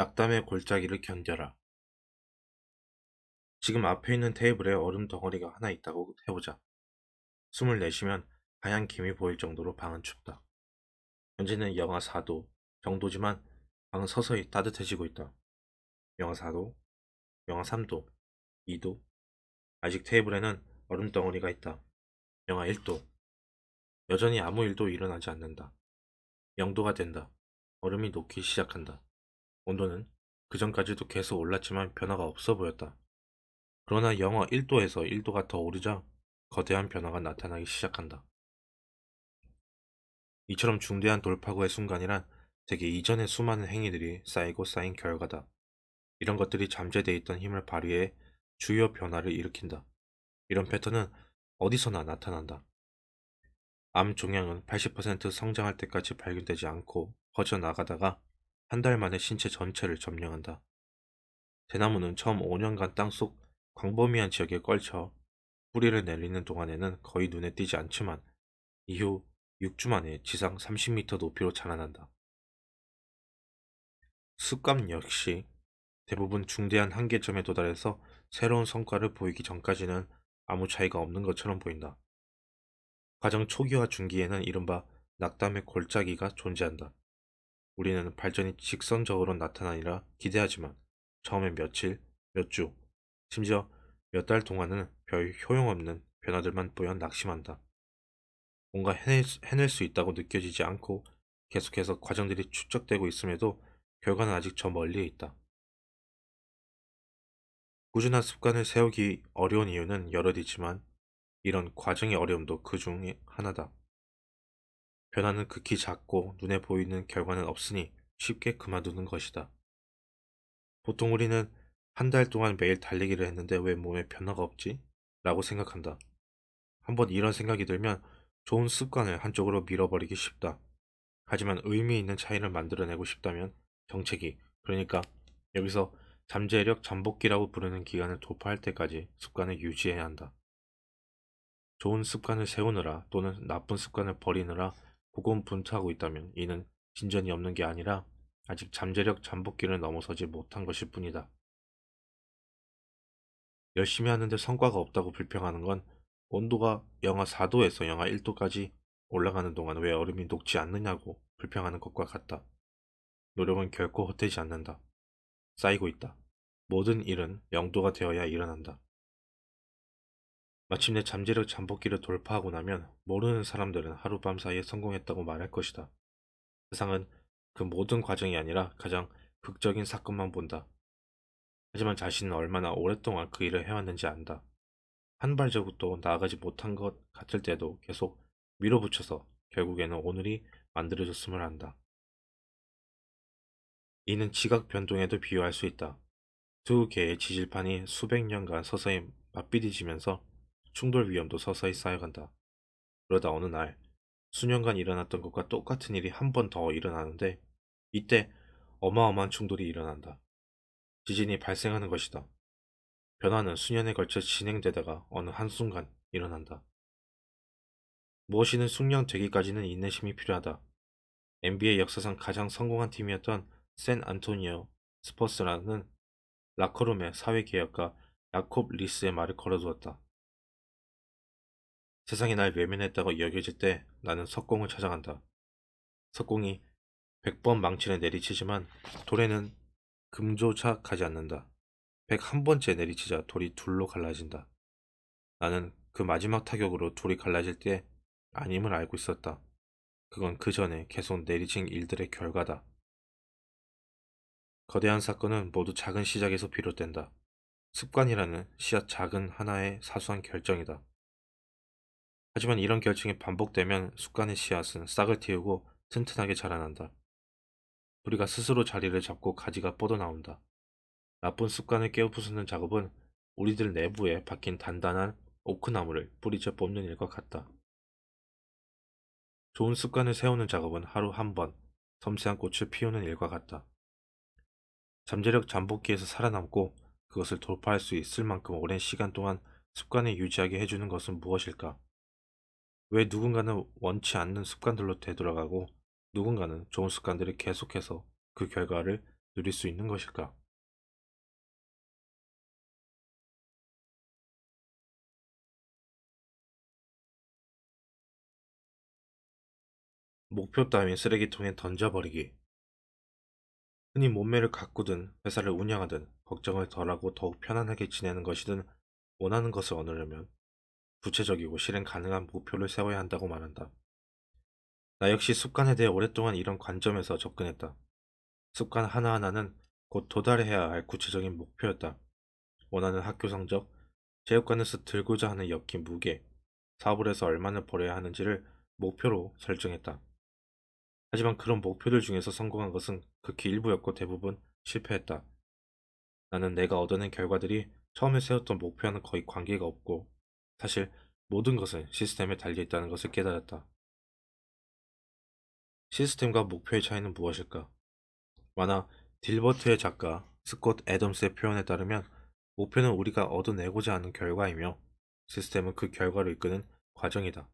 낙담의 골짜기를 견뎌라. 지금 앞에 있는 테이블에 얼음 덩어리가 하나 있다고 해보자. 숨을 내쉬면 하얀 김이 보일 정도로 방은 춥다. 현재는 영하 4도 정도지만 방은 서서히 따뜻해지고 있다. 영하 4도, 영하 3도, 2도. 아직 테이블에는 얼음 덩어리가 있다. 영하 1도. 여전히 아무 일도 일어나지 않는다. 0도가 된다. 얼음이 녹기 시작한다. 온도는 그전까지도 계속 올랐지만 변화가 없어 보였다. 그러나 영하 1도에서 1도가 더 오르자 거대한 변화가 나타나기 시작한다. 이처럼 중대한 돌파구의 순간이란 대개 이전의 수많은 행위들이 쌓이고 쌓인 결과다. 이런 것들이 잠재되어 있던 힘을 발휘해 주요 변화를 일으킨다. 이런 패턴은 어디서나 나타난다. 암 종양은 80% 성장할 때까지 발견되지 않고 퍼져나가다가 한 달 만에 신체 전체를 점령한다. 대나무는 처음 5년간 땅속 광범위한 지역에 걸쳐 뿌리를 내리는 동안에는 거의 눈에 띄지 않지만 이후 6주 만에 지상 30m 높이로 자라난다. 습관 역시 대부분 중대한 한계점에 도달해서 새로운 성과를 보이기 전까지는 아무 차이가 없는 것처럼 보인다. 과정 초기와 중기에는 이른바 낙담의 골짜기가 존재한다. 우리는 발전이 직선적으로 나타나리라 기대하지만 처음엔 며칠, 몇 주, 심지어 몇 달 동안은 별 효용없는 변화들만 보여 낙심한다. 뭔가 해낼 수 있다고 느껴지지 않고 계속해서 과정들이 축적되고 있음에도 결과는 아직 저 멀리에 있다. 꾸준한 습관을 세우기 어려운 이유는 여럿 있지만 이런 과정의 어려움도 그 중에 하나다. 변화는 극히 작고 눈에 보이는 결과는 없으니 쉽게 그만두는 것이다. 보통 우리는 한 달 동안 매일 달리기를 했는데 왜 몸에 변화가 없지? 라고 생각한다. 한번 이런 생각이 들면 좋은 습관을 한쪽으로 밀어버리기 쉽다. 하지만 의미 있는 차이를 만들어내고 싶다면 정체기, 그러니까 여기서 잠재력 잠복기라고 부르는 기간을 돌파할 때까지 습관을 유지해야 한다. 좋은 습관을 세우느라 또는 나쁜 습관을 버리느라 고군분투하고 있다면 이는 진전이 없는 게 아니라 아직 잠재력 잠복기를 넘어서지 못한 것일 뿐이다. 열심히 하는데 성과가 없다고 불평하는 건 온도가 영하 4도에서 영하 1도까지 올라가는 동안 왜 얼음이 녹지 않느냐고 불평하는 것과 같다. 노력은 결코 헛되지 않는다. 쌓이고 있다. 모든 일은 0도가 되어야 일어난다. 마침내 잠재력 잠복기를 돌파하고 나면 모르는 사람들은 하룻밤 사이에 성공했다고 말할 것이다. 세상은 그 모든 과정이 아니라 가장 극적인 사건만 본다. 하지만 자신은 얼마나 오랫동안 그 일을 해왔는지 안다. 한 발자국도 나아가지 못한 것 같을 때도 계속 밀어붙여서 결국에는 오늘이 만들어졌음을 안다. 이는 지각 변동에도 비유할 수 있다. 두 개의 지질판이 수백 년간 서서히 맞비디지면서 충돌 위험도 서서히 쌓여간다. 그러다 어느 날 수년간 일어났던 것과 똑같은 일이 한 번 더 일어나는데 이때 어마어마한 충돌이 일어난다. 지진이 발생하는 것이다. 변화는 수년에 걸쳐 진행되다가 어느 한순간 일어난다. 무엇이든 숙련되기까지는 인내심이 필요하다. NBA 역사상 가장 성공한 팀이었던 샌 안토니오 스퍼스라는 라커룸의 사회개혁가 야콥 리스의 말을 걸어두었다. 세상이 날 외면했다고 여겨질 때 나는 석공을 찾아간다. 석공이 100번 망치를 내리치지만 돌에는 금조차 가지 않는다. 101번째 내리치자 돌이 둘로 갈라진다. 나는 그 마지막 타격으로 돌이 갈라질 때 아님을 알고 있었다. 그건 그 전에 계속 내리친 일들의 결과다. 거대한 사건은 모두 작은 시작에서 비롯된다. 습관이라는 씨앗 작은 하나의 사소한 결정이다. 하지만 이런 결정이 반복되면 습관의 씨앗은 싹을 틔우고 튼튼하게 자라난다. 우리가 스스로 자리를 잡고 가지가 뻗어나온다. 나쁜 습관을 깨부수는 작업은 우리들 내부에 박힌 단단한 오크나무를 뿌리째 뽑는 일과 같다. 좋은 습관을 세우는 작업은 하루 한 번 섬세한 꽃을 피우는 일과 같다. 잠재력 잠복기에서 살아남고 그것을 돌파할 수 있을 만큼 오랜 시간 동안 습관을 유지하게 해주는 것은 무엇일까? 왜 누군가는 원치 않는 습관들로 되돌아가고 누군가는 좋은 습관들을 계속해서 그 결과를 누릴 수 있는 것일까? 목표 따윈 쓰레기통에 던져버리기. 흔히 몸매를 가꾸든 회사를 운영하든 걱정을 덜하고 더욱 편안하게 지내는 것이든 원하는 것을 얻으려면 구체적이고 실행 가능한 목표를 세워야 한다고 말한다. 나 역시 습관에 대해 오랫동안 이런 관점에서 접근했다. 습관 하나하나는 곧 도달해야 할 구체적인 목표였다. 원하는 학교 성적, 체육관에서 들고자 하는 엮인 무게, 사업을 해서 얼마나 벌어야 하는지를 목표로 설정했다. 하지만 그런 목표들 중에서 성공한 것은 극히 일부였고 대부분 실패했다. 나는 내가 얻어낸 결과들이 처음에 세웠던 목표와는 거의 관계가 없고 사실 모든 것은 시스템에 달려있다는 것을 깨달았다. 시스템과 목표의 차이는 무엇일까? 만화 딜버트의 작가 스콧 애덤스의 표현에 따르면 목표는 우리가 얻어내고자 하는 결과이며 시스템은 그 결과를 이끄는 과정이다.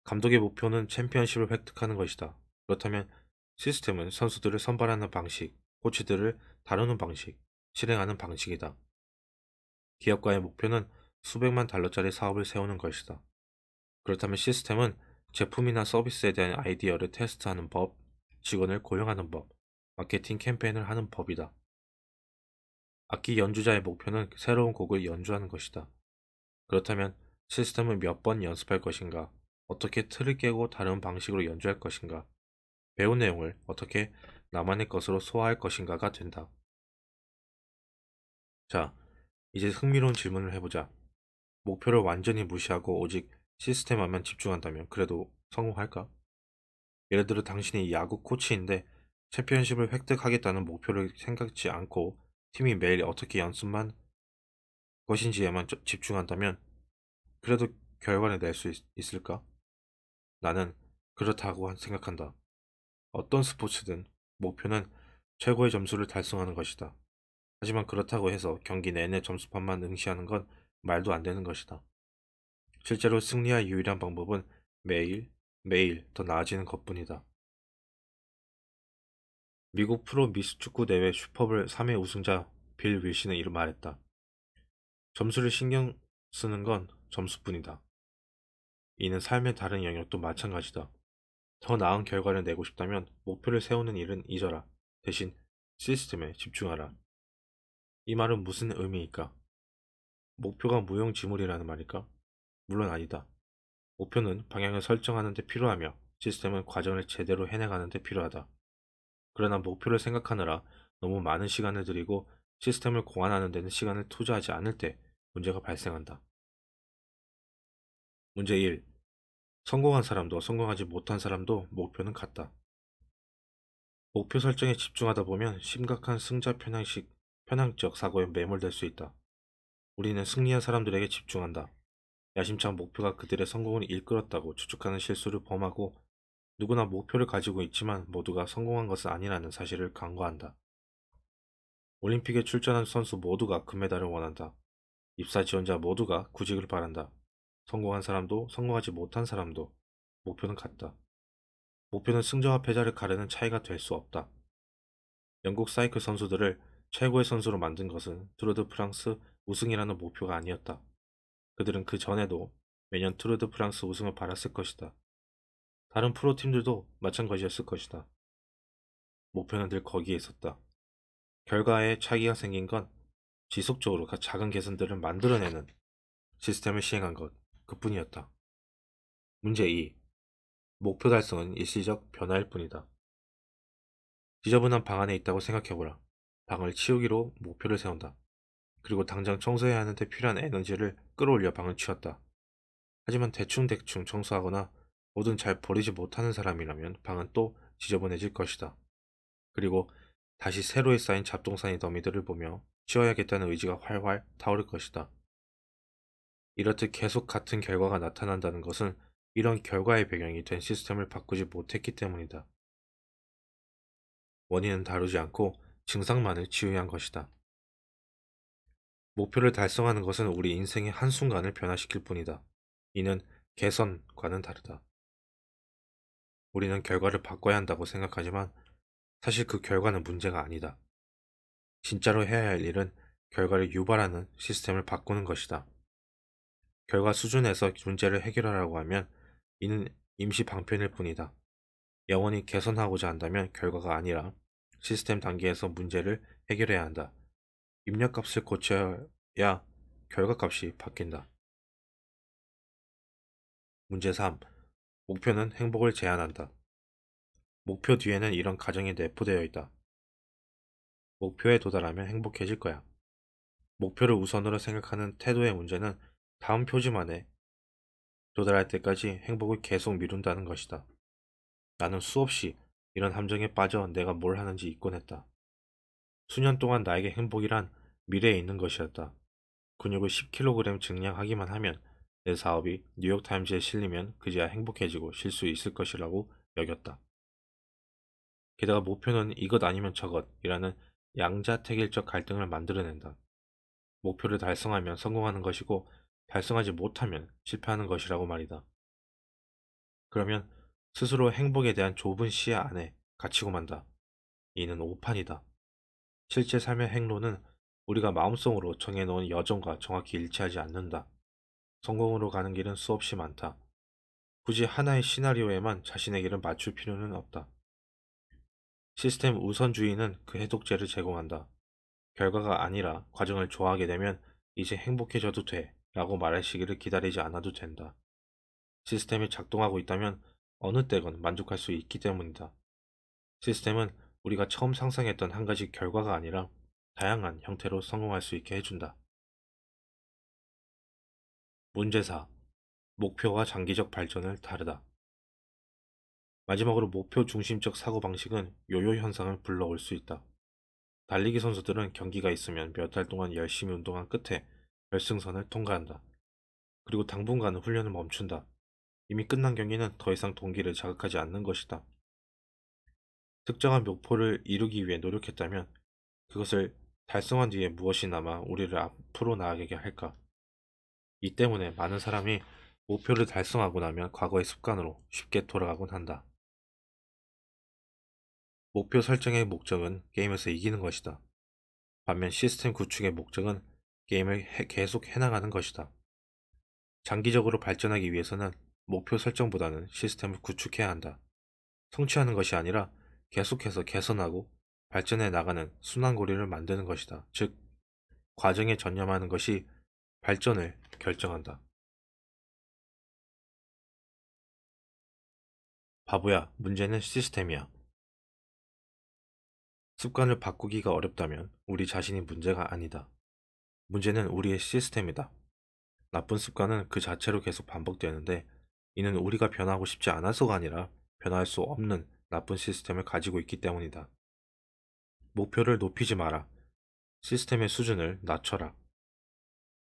감독의 목표는 챔피언십을 획득하는 것이다. 그렇다면 시스템은 선수들을 선발하는 방식, 코치들을 다루는 방식, 실행하는 방식이다. 기업가의 목표는 수백만 달러짜리 사업을 세우는 것이다. 그렇다면 시스템은 제품이나 서비스에 대한 아이디어를 테스트하는 법, 직원을 고용하는 법, 마케팅 캠페인을 하는 법이다. 악기 연주자의 목표는 새로운 곡을 연주하는 것이다. 그렇다면 시스템은 몇 번 연습할 것인가, 어떻게 틀을 깨고 다른 방식으로 연주할 것인가, 배운 내용을 어떻게 나만의 것으로 소화할 것인가가 된다. 자, 이제 흥미로운 질문을 해보자. 목표를 완전히 무시하고 오직 시스템에만 집중한다면 그래도 성공할까? 예를 들어 당신이 야구 코치인데 챔피언십을 획득하겠다는 목표를 생각지 않고 팀이 매일 어떻게 연습만 것인지에만 집중한다면 그래도 결과를 낼 수 있을까? 나는 그렇다고 생각한다. 어떤 스포츠든 목표는 최고의 점수를 달성하는 것이다. 하지만 그렇다고 해서 경기 내내 점수판만 응시하는 건 말도 안 되는 것이다. 실제로 승리할 유일한 방법은 매일, 매일 더 나아지는 것뿐이다. 미국 프로 미스축구 대회 슈퍼볼 3회 우승자 빌 윌시는 이런 말했다. 점수를 신경 쓰는 건 점수뿐이다. 이는 삶의 다른 영역도 마찬가지다. 더 나은 결과를 내고 싶다면 목표를 세우는 일은 잊어라. 대신 시스템에 집중하라. 이 말은 무슨 의미일까? 목표가 무용지물이라는 말일까? 물론 아니다. 목표는 방향을 설정하는 데 필요하며 시스템은 과정을 제대로 해나가는 데 필요하다. 그러나 목표를 생각하느라 너무 많은 시간을 들이고 시스템을 고안하는 데는 시간을 투자하지 않을 때 문제가 발생한다. 문제 1. 성공한 사람도 성공하지 못한 사람도 목표는 같다. 목표 설정에 집중하다 보면 심각한 승자 편향적 사고에 매몰될 수 있다. 우리는 승리한 사람들에게 집중한다. 야심찬 목표가 그들의 성공을 이끌었다고 추측하는 실수를 범하고 누구나 목표를 가지고 있지만 모두가 성공한 것은 아니라는 사실을 간과한다. 올림픽에 출전한 선수 모두가 금메달을 원한다. 입사 지원자 모두가 구직을 바란다. 성공한 사람도 성공하지 못한 사람도 목표는 같다. 목표는 승자와 패자를 가르는 차이가 될 수 없다. 영국 사이클 선수들을 최고의 선수로 만든 것은 투르 드 프랑스 우승이라는 목표가 아니었다. 그들은 그 전에도 매년 투르 드 프랑스 우승을 바랐을 것이다. 다른 프로팀들도 마찬가지였을 것이다. 목표는 늘 거기에 있었다. 결과에 차이가 생긴 건 지속적으로 작은 개선들을 만들어내는 시스템을 시행한 것, 그뿐이었다. 문제 2. 목표 달성은 일시적 변화일 뿐이다. 지저분한 방 안에 있다고 생각해보라. 방을 치우기로 목표를 세운다. 그리고 당장 청소해야 하는데 필요한 에너지를 끌어올려 방을 치웠다. 하지만 대충대충 청소하거나 뭐든 잘 버리지 못하는 사람이라면 방은 또 지저분해질 것이다. 그리고 다시 새로이 쌓인 잡동사니 더미들을 보며 치워야겠다는 의지가 활활 타오를 것이다. 이렇듯 계속 같은 결과가 나타난다는 것은 이런 결과의 배경이 된 시스템을 바꾸지 못했기 때문이다. 원인은 다루지 않고 증상만을 치유한 것이다. 목표를 달성하는 것은 우리 인생의 한순간을 변화시킬 뿐이다. 이는 개선과는 다르다. 우리는 결과를 바꿔야 한다고 생각하지만 사실 그 결과는 문제가 아니다. 진짜로 해야 할 일은 결과를 유발하는 시스템을 바꾸는 것이다. 결과 수준에서 문제를 해결하라고 하면 이는 임시 방편일 뿐이다. 영원히 개선하고자 한다면 결과가 아니라 시스템 단계에서 문제를 해결해야 한다. 입력값을 고쳐야 결과값이 바뀐다. 문제 3. 목표는 행복을 제한한다. 목표 뒤에는 이런 가정이 내포되어 있다. 목표에 도달하면 행복해질 거야. 목표를 우선으로 생각하는 태도의 문제는 다음 표지만에 도달할 때까지 행복을 계속 미룬다는 것이다. 나는 수없이 이런 함정에 빠져 내가 뭘 하는지 잊곤 했다. 수년 동안 나에게 행복이란 미래에 있는 것이었다. 근육을 10kg 증량하기만 하면 내 사업이 뉴욕타임즈에 실리면 그제야 행복해지고 쉴 수 있을 것이라고 여겼다. 게다가 목표는 이것 아니면 저것이라는 양자택일적 갈등을 만들어낸다. 목표를 달성하면 성공하는 것이고 달성하지 못하면 실패하는 것이라고 말이다. 그러면 스스로 행복에 대한 좁은 시야 안에 갇히고 만다. 이는 오판이다. 실제 삶의 행로는 우리가 마음속으로 정해놓은 여정과 정확히 일치하지 않는다. 성공으로 가는 길은 수없이 많다. 굳이 하나의 시나리오에만 자신의 길을 맞출 필요는 없다. 시스템 우선주의는 그 해독제를 제공한다. 결과가 아니라 과정을 좋아하게 되면 이제 행복해져도 돼 라고 말할 시기를 기다리지 않아도 된다. 시스템이 작동하고 있다면 어느 때건 만족할 수 있기 때문이다. 시스템은 우리가 처음 상상했던 한 가지 결과가 아니라 다양한 형태로 성공할 수 있게 해준다. 문제 4. 목표와 장기적 발전을 다르다. 마지막으로 목표 중심적 사고방식은 요요 현상을 불러올 수 있다. 달리기 선수들은 경기가 있으면 몇 달 동안 열심히 운동한 끝에 결승선을 통과한다. 그리고 당분간은 훈련을 멈춘다. 이미 끝난 경기는 더 이상 동기를 자극하지 않는 것이다. 특정한 목표를 이루기 위해 노력했다면 그것을 달성한 뒤에 무엇이 남아 우리를 앞으로 나아가게 할까? 이 때문에 많은 사람이 목표를 달성하고 나면 과거의 습관으로 쉽게 돌아가곤 한다. 목표 설정의 목적은 게임에서 이기는 것이다. 반면 시스템 구축의 목적은 게임을 계속 해나가는 것이다. 장기적으로 발전하기 위해서는 목표 설정보다는 시스템을 구축해야 한다. 성취하는 것이 아니라 계속해서 개선하고 발전해 나가는 순환고리를 만드는 것이다. 즉, 과정에 전념하는 것이 발전을 결정한다. 바보야, 문제는 시스템이야. 습관을 바꾸기가 어렵다면 우리 자신이 문제가 아니다. 문제는 우리의 시스템이다. 나쁜 습관은 그 자체로 계속 반복되는데 이는 우리가 변하고 싶지 않아서가 아니라 변할 수 없는 나쁜 시스템을 가지고 있기 때문이다. 목표를 높이지 마라. 시스템의 수준을 낮춰라.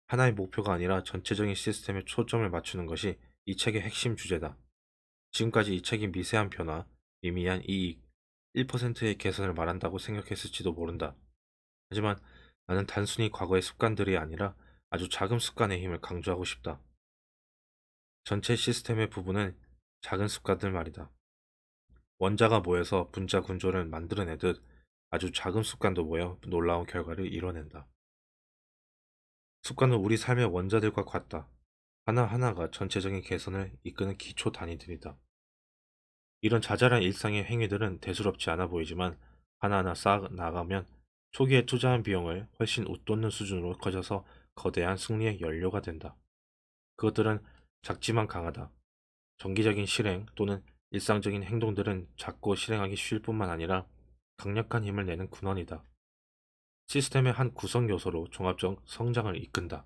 하나의 목표가 아니라 전체적인 시스템에 초점을 맞추는 것이 이 책의 핵심 주제다. 지금까지 이 책이 미세한 변화, 미미한 이익, 1%의 개선을 말한다고 생각했을지도 모른다. 하지만 나는 단순히 과거의 습관들이 아니라 아주 작은 습관의 힘을 강조하고 싶다. 전체 시스템의 부분은 작은 습관들 말이다. 원자가 모여서 분자 군조를 만들어내듯 아주 작은 습관도 모여 놀라운 결과를 이뤄낸다. 습관은 우리 삶의 원자들과 같다. 하나하나가 전체적인 개선을 이끄는 기초 단위들이다. 이런 자잘한 일상의 행위들은 대수롭지 않아 보이지만 하나하나 쌓아 나가면 초기에 투자한 비용을 훨씬 웃돋는 수준으로 커져서 거대한 승리의 연료가 된다. 그것들은 작지만 강하다. 정기적인 실행 또는 일상적인 행동들은 작고 실행하기 쉬울 뿐만 아니라 강력한 힘을 내는 군원이다. 시스템의 한 구성 요소로 종합적 성장을 이끈다.